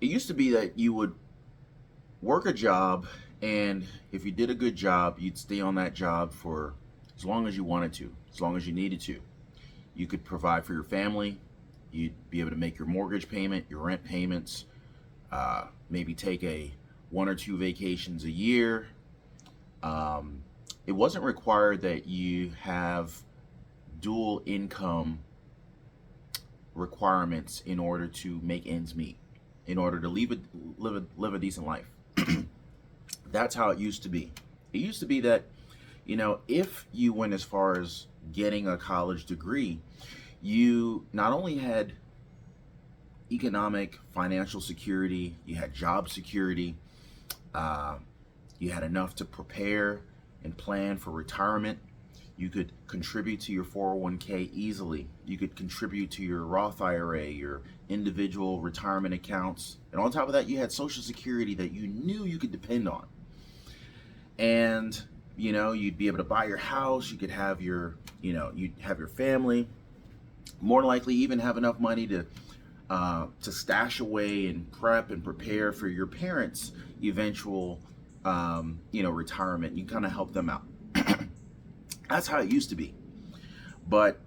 It used to be that you would work a job, and if you did a good job, you'd stay on that job for as long as you wanted to, as long as you needed to. You could provide for your family. You'd be able to make your mortgage payment, your rent payments, maybe take a one or two vacations a year. It wasn't required that you have dual income requirements in order to make ends meet, in order to live a decent life. That's how it used to be. It used to be that, if you went as far as getting a college degree, you not only had economic, financial security, you had job security, you had enough to prepare and plan for retirement. You could contribute to your 401k easily. You could contribute to your Roth IRA, your individual retirement accounts. And on top of that, you had Social Security that you knew you could depend on. And, you'd be able to buy your house. You could have you'd have your family. More likely even have enough money to stash away and prep and prepare for your parents' eventual, retirement. You kind of help them out. That's how it used to be. But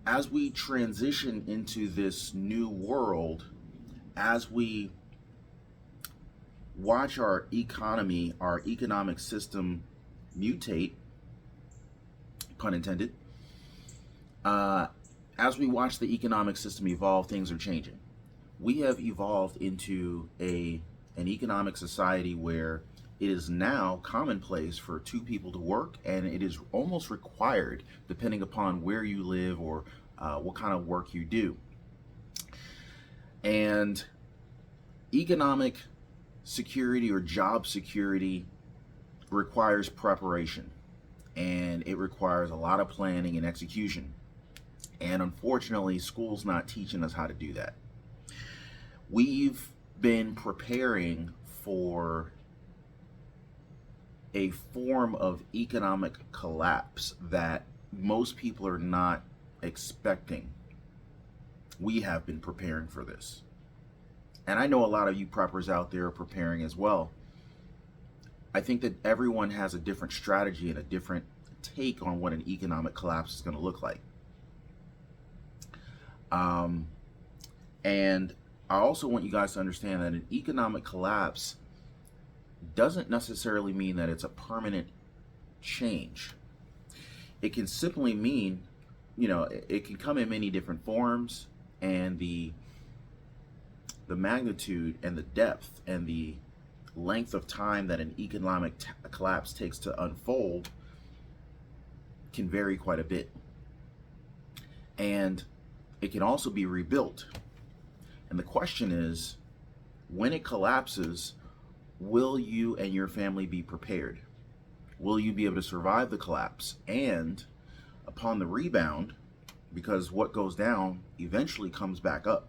as we transition into this new world, as we watch our economy, our economic system mutate, pun intended, as we watch the economic system evolve, things are changing. We have evolved into an economic society where it is now commonplace for two people to work, and it is almost required depending upon where you live or what kind of work you do. And economic security or job security requires preparation, and it requires a lot of planning and execution. And unfortunately, school's not teaching us how to do that. We've been preparing for a form of economic collapse that most people are not expecting. We have been preparing for this. And I know a lot of you preppers out there are preparing as well. I think that everyone has a different strategy and a different take on what an economic collapse is going to look like. And I also want you guys to understand that an economic collapse doesn't necessarily mean that it's a permanent change. It can simply mean, it can come in many different forms, and the magnitude and the depth and the length of time that an economic collapse takes to unfold can vary quite a bit. And it can also be rebuilt. And the question is, when it collapses, will you and your family be prepared? Will you be able to survive the collapse? And upon the rebound, because what goes down eventually comes back up,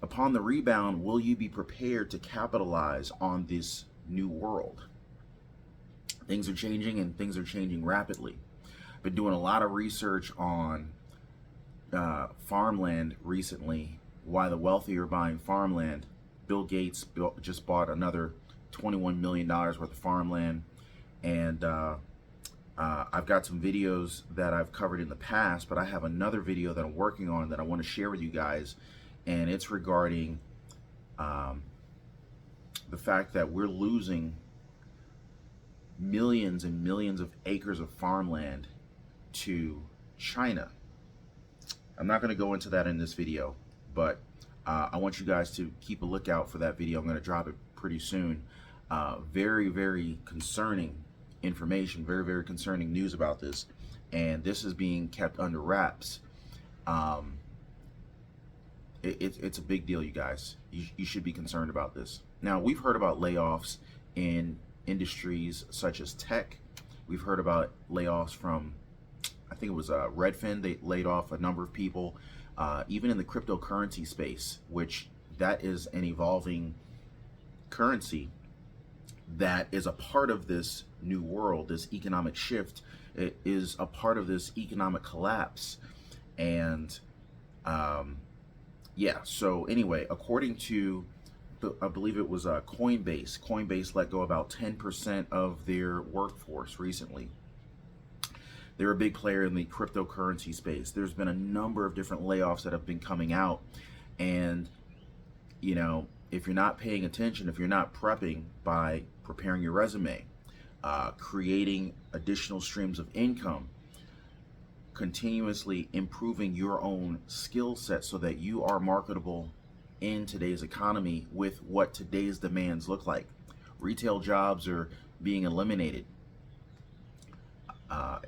upon the rebound, will you be prepared to capitalize on this new world? Things are changing, and things are changing rapidly. I've been doing a lot of research on farmland recently, why the wealthy are buying farmland. Bill Gates just bought another $21 million worth of farmland. And I've got some videos that I've covered in the past, but I have another video that I'm working on that I want to share with you guys. And it's regarding the fact that we're losing millions and millions of acres of farmland to China. I'm not going to go into that in this video, but I want you guys to keep a lookout for that video. I'm going to drop it pretty soon. Very, very concerning information, very, very concerning news about this. And this is being kept under wraps. It's a big deal, you guys. You should be concerned about this. Now, we've heard about layoffs in industries such as tech. We've heard about layoffs from, I think it was Redfin. They laid off a number of people. Even in the cryptocurrency space, which that is an evolving currency that is a part of this new world, this economic shift. It is a part of this economic collapse. And yeah, so anyway, according to I believe it was Coinbase. Coinbase let go about 10% of their workforce recently. They're a big player in the cryptocurrency space. There's been a number of different layoffs that have been coming out. And, you know, if you're not paying attention, if you're not prepping by preparing your resume, creating additional streams of income, continuously improving your own skill set so that you are marketable in today's economy with what today's demands look like. Retail jobs are being eliminated.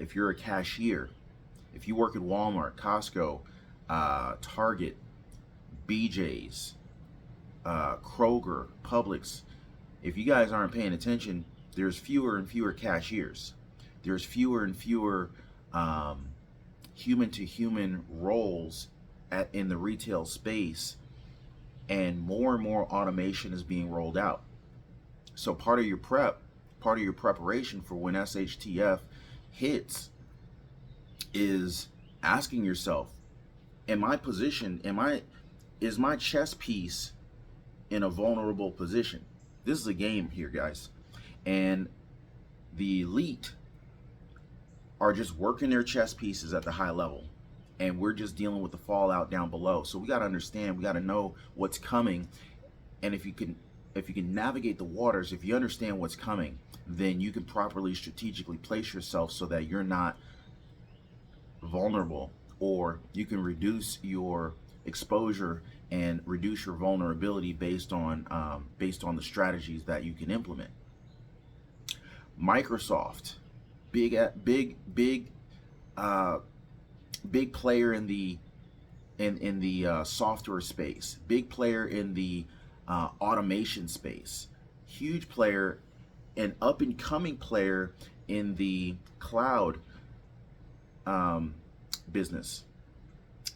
If you're a cashier, if you work at Walmart, Costco, Target, BJ's, Kroger, Publix, if you guys aren't paying attention, there's fewer and fewer cashiers. There's fewer and fewer human-to-human roles in the retail space, and more automation is being rolled out. So part of your preparation for when SHTF hits is asking yourself, is my chess piece in a vulnerable position? This is a game here, guys. And the elite are just working their chess pieces at the high level. And we're just dealing with the fallout down below. So we got to understand, we got to know what's coming. And if you can navigate the waters, if you understand what's coming, then you can properly strategically place yourself so that you're not vulnerable, or you can reduce your exposure and reduce your vulnerability based on the strategies that you can implement. Microsoft, big player in the software space, big player in the automation space, huge player, an up and coming player in the cloud business.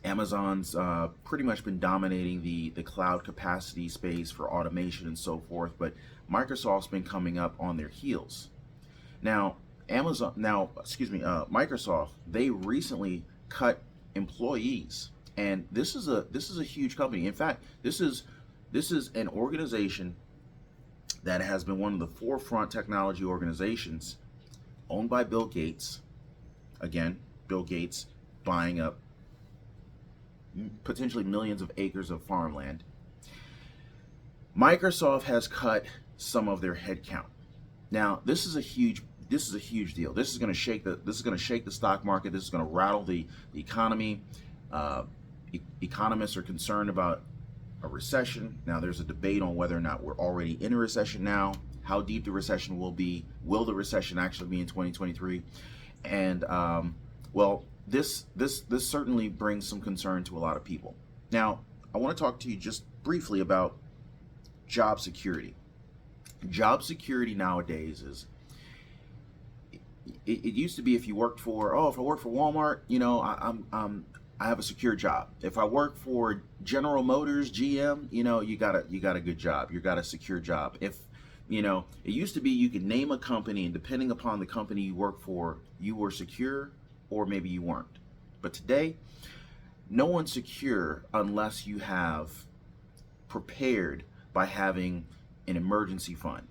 Amazon's pretty much been dominating the cloud capacity space for automation and so forth, but Microsoft's been coming up on their heels. Now, Microsoft, they recently cut employees, and this is a huge company. In fact, this is an organization that has been one of the forefront technology organizations, owned by Bill Gates. Again, Bill Gates buying up potentially millions of acres of farmland. Microsoft has cut some of their headcount. Now, this is a huge deal. This is going to shake the stock market. This is going to rattle the economy. Economists are concerned about a recession. Now, there's a debate on whether or not we're already in a recession now, how deep the recession will be. Will the recession actually be in 2023? And well, this certainly brings some concern to a lot of people. Now, I want to talk to you just briefly about job security. Job security nowadays is, it used to be if I work for Walmart, you know, I have a secure job. If I work for General Motors, GM, you know, you got a good job. You got a secure job. If, you know, it used to be you could name a company, and depending upon the company you work for, you were secure or maybe you weren't. But today, no one's secure unless you have prepared by having an emergency fund.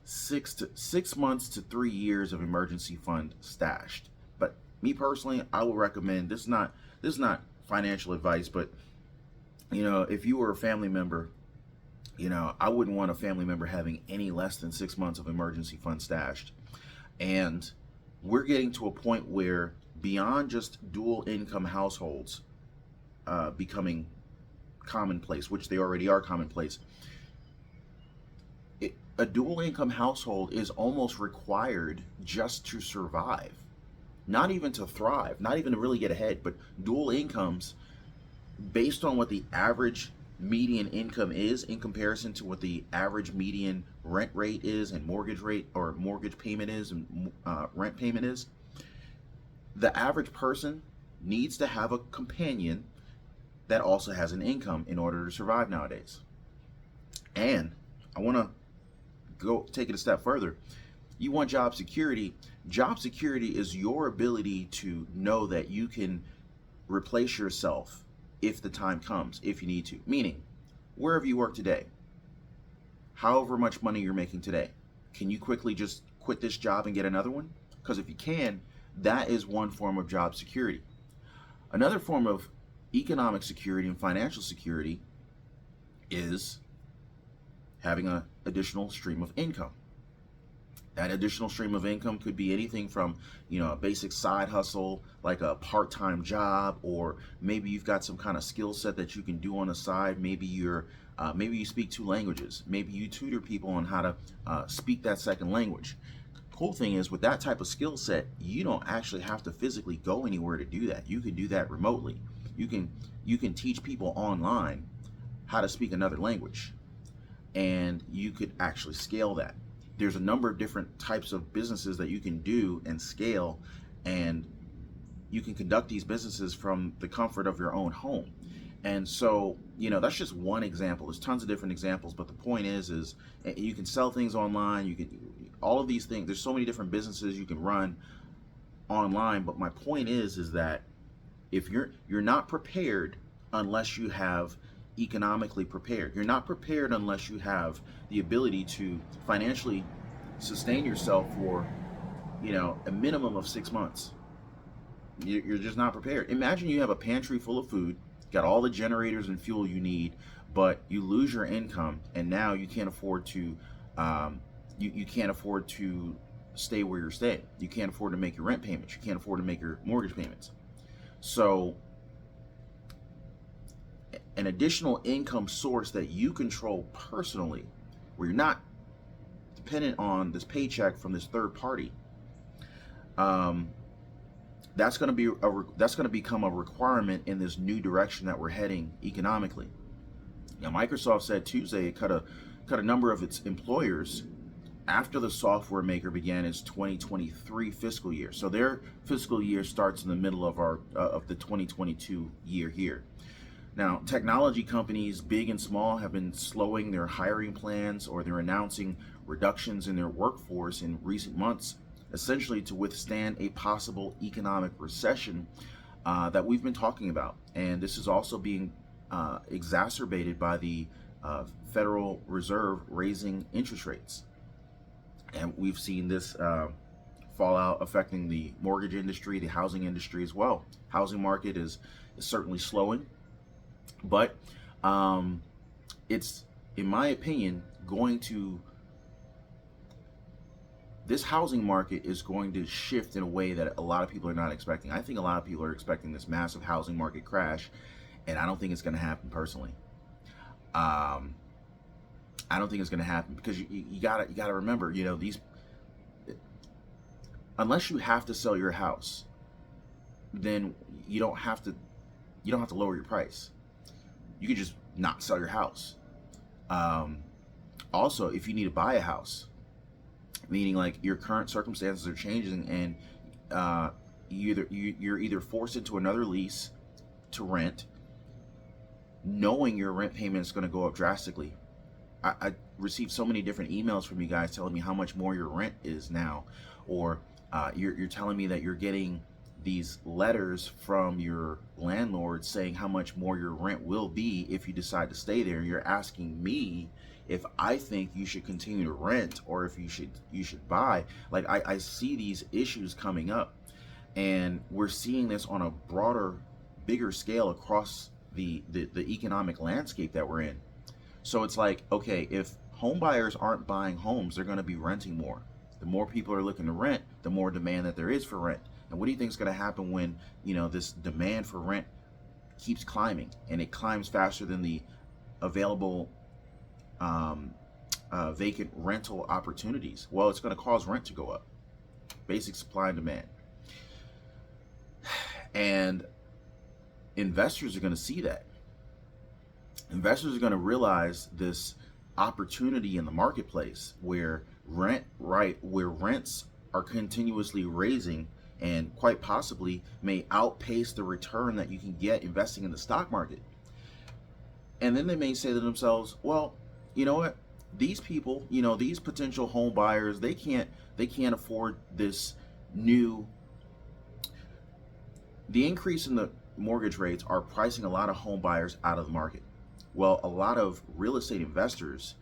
6 months to 3 years of emergency fund stashed. But me personally, I would recommend, this is not financial advice, but you know, if you were a family member, you know, I wouldn't want a family member having any less than 6 months of emergency fund stashed. And we're getting to a point where beyond just dual income households becoming commonplace, which they already are commonplace, a dual income household is almost required just to survive, not even to thrive, not even to really get ahead, but dual incomes based on what the average median income is in comparison to what the average median rent rate is and mortgage rate or mortgage payment is and rent payment is. The average person needs to have a companion that also has an income in order to survive nowadays. And I want to take it a step further. You want job security. Job security is your ability to know that you can replace yourself if the time comes, if you need to. Meaning, wherever you work today, however much money you're making today, can you quickly just quit this job and get another one? Because if you can, that is one form of job security. Another form of economic security and financial security is having an additional stream of income. That additional stream of income could be anything from, a basic side hustle, like a part-time job, or maybe you've got some kind of skill set that you can do on the side. Maybe maybe you speak two languages. Maybe you tutor people on how to speak that second language. Cool thing is, with that type of skill set, you don't actually have to physically go anywhere to do that. You can do that remotely. You can teach people online how to speak another language, and you could actually scale that. There's a number of different types of businesses that you can do and scale, and you can conduct these businesses from the comfort of your own home. And so, that's just one example. There's tons of different examples, but the point is you can sell things online. You can, all of these things. There's so many different businesses you can run online. But my point is that if you're not prepared unless you have economically prepared. You're not prepared unless you have the ability to financially sustain yourself for, a minimum of 6 months. You're just not prepared. Imagine you have a pantry full of food, got all the generators and fuel you need, but you lose your income, and now you can't afford to you can't afford to stay where you're staying. You can't afford to make your rent payments. You can't afford to make your mortgage payments. So an additional income source that you control personally, where you're not dependent on this paycheck from this third party, that's going to become a requirement in this new direction that we're heading economically. Now, Microsoft said Tuesday it cut a number of its employers after the software maker began its 2023 fiscal year. So their fiscal year starts in the middle of the 2022 year here. Now, technology companies, big and small, have been slowing their hiring plans, or they're announcing reductions in their workforce in recent months, essentially to withstand a possible economic recession that we've been talking about. And this is also being exacerbated by the Federal Reserve raising interest rates. And we've seen this fallout affecting the mortgage industry, the housing industry as well. Housing market is certainly slowing. But it's, in my opinion, this housing market is going to shift in a way that a lot of people are not expecting. I think a lot of people are expecting this massive housing market crash, and I don't think it's going to happen personally. I don't think it's going to happen because you gotta remember, unless you have to sell your house, then you don't have to lower your price. You can just not sell your house. Also, if you need to buy a house, meaning like your current circumstances are changing and you're either forced into another lease to rent, knowing your rent payment is going to go up drastically. I received so many different emails from you guys telling me how much more your rent is now, or you're telling me that you're getting these letters from your landlord saying how much more your rent will be if you decide to stay there. You're asking me if I think you should continue to rent or if you should buy. Like, I see these issues coming up, and we're seeing this on a broader, bigger scale across the economic landscape that we're in. So it's like, okay, if home buyers aren't buying homes, they're going to be renting more. The more people are looking to rent, the more demand that there is for rent. And what do you think is going to happen when, this demand for rent keeps climbing, and it climbs faster than the available vacant rental opportunities? Well, it's going to cause rent to go up. Basic supply and demand. And investors are going to see that. Investors are going to realize this opportunity in the marketplace where rents are continuously raising, and quite possibly may outpace the return that you can get investing in the stock market. And then they may say to themselves, well, you know what? These people, these potential home buyers, they can't afford this the increase in the mortgage rates are pricing a lot of home buyers out of the market. Well, a lot of real estate investors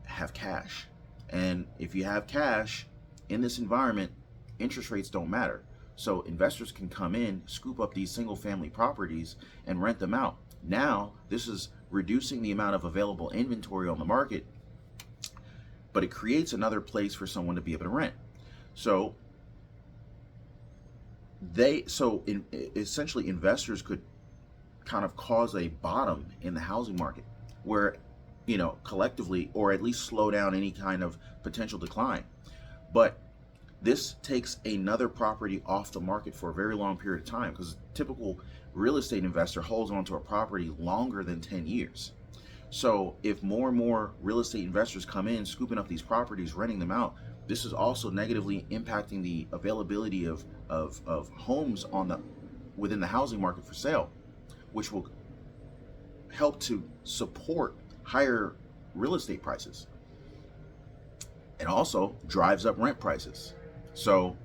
have cash. And if you have cash in this environment, interest rates don't matter. So investors can come in, scoop up these single family properties and rent them out. Now, this is reducing the amount of available inventory on the market, but it creates another place for someone to be able to rent. So essentially investors could kind of cause a bottom in the housing market where, collectively, or at least slow down any kind of potential decline. But this takes another property off the market for a very long period of time, because a typical real estate investor holds onto a property longer than 10 years. So if more and more real estate investors come in, scooping up these properties, renting them out, this is also negatively impacting the availability of homes within the housing market for sale, which will help to support higher real estate prices. It also drives up rent prices. So,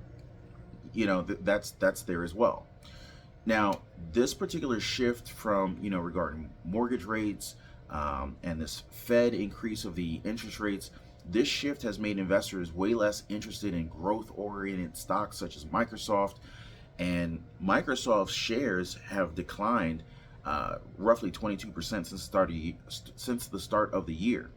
that's there as well. Now, this particular shift from, regarding mortgage rates and this Fed increase of the interest rates, this shift has made investors way less interested in growth-oriented stocks such as Microsoft. And Microsoft's shares have declined roughly 22% since the start of the year,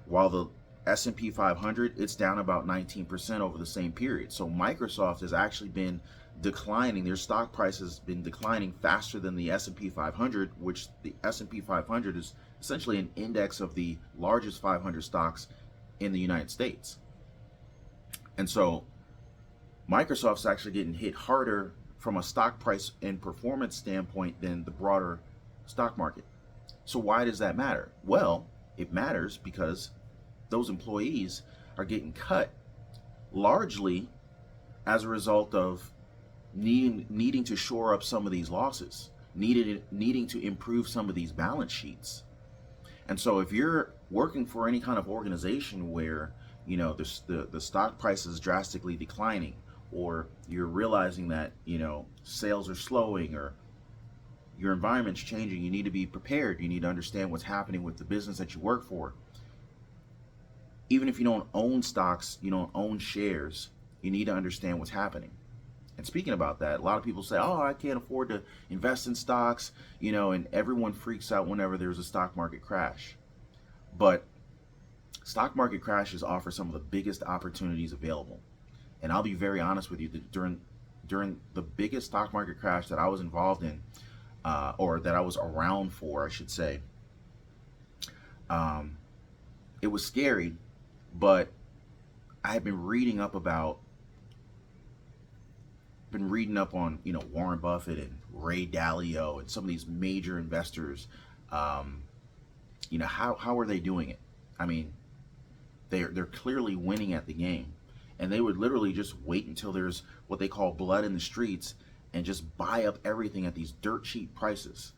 while the S&P 500, it's down about 19% over the same period. So Microsoft has actually been declining. Their stock price has been declining faster than the S&P 500, which the S&P 500 is essentially an index of the largest 500 stocks in the United States. And so Microsoft's actually getting hit harder from a stock price and performance standpoint than the broader stock market. So why does that matter? Well, it matters because those employees are getting cut largely as a result of needing to shore up some of these losses, needing to improve some of these balance sheets. And so if you're working for any kind of organization where the stock price is drastically declining, or you're realizing that sales are slowing, or your environment's changing, you need to be prepared. You need to understand what's happening with the business that you work for. Even if you don't own stocks, you don't own shares, you need to understand what's happening. And speaking about that, a lot of people say, oh, I can't afford to invest in stocks, and everyone freaks out whenever there's a stock market crash. But stock market crashes offer some of the biggest opportunities available. And I'll be very honest with you, that during the biggest stock market crash that I was involved in, or that I was around for, I should say, it was scary, but I had been reading up on Warren Buffett and Ray Dalio and some of these major investors. How are they doing it? I mean, they're clearly winning at the game, and they would literally just wait until there's what they call blood in the streets and just buy up everything at these dirt cheap prices.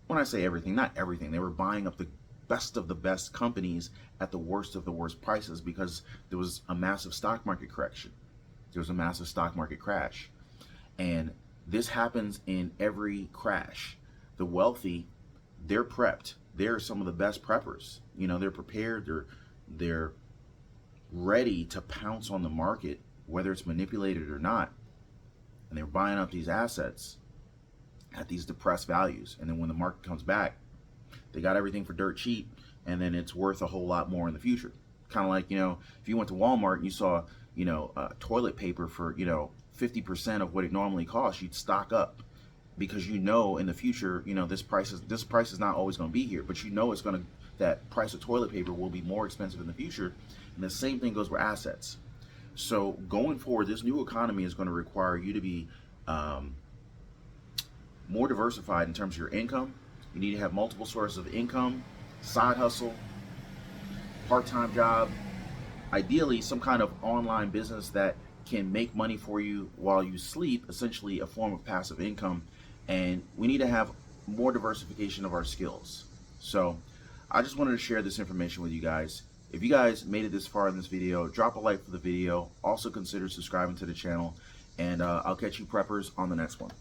When I say everything, not everything. They were buying up the best of the best companies at the worst of the worst prices because there was a massive stock market correction. There was a massive stock market crash. And this happens in every crash. The wealthy, they're prepped. They're some of the best preppers. They're prepared. They're ready to pounce on the market, whether it's manipulated or not. And they're buying up these assets at these depressed values. And then when the market comes back, they got everything for dirt cheap, and then it's worth a whole lot more in the future. Kind of like, if you went to Walmart and you saw, toilet paper for, 50% of what it normally costs, you'd stock up, because in the future, this price is not always going to be here, but that price of toilet paper will be more expensive in the future. And the same thing goes with assets. So going forward, this new economy is going to require you to be more diversified in terms of your income. You need to have multiple sources of income, side hustle, part-time job, ideally some kind of online business that can make money for you while you sleep, essentially a form of passive income. And we need to have more diversification of our skills. So I just wanted to share this information with you guys. If you guys made it this far in this video, drop a like for the video. Also consider subscribing to the channel, and I'll catch you preppers on the next one.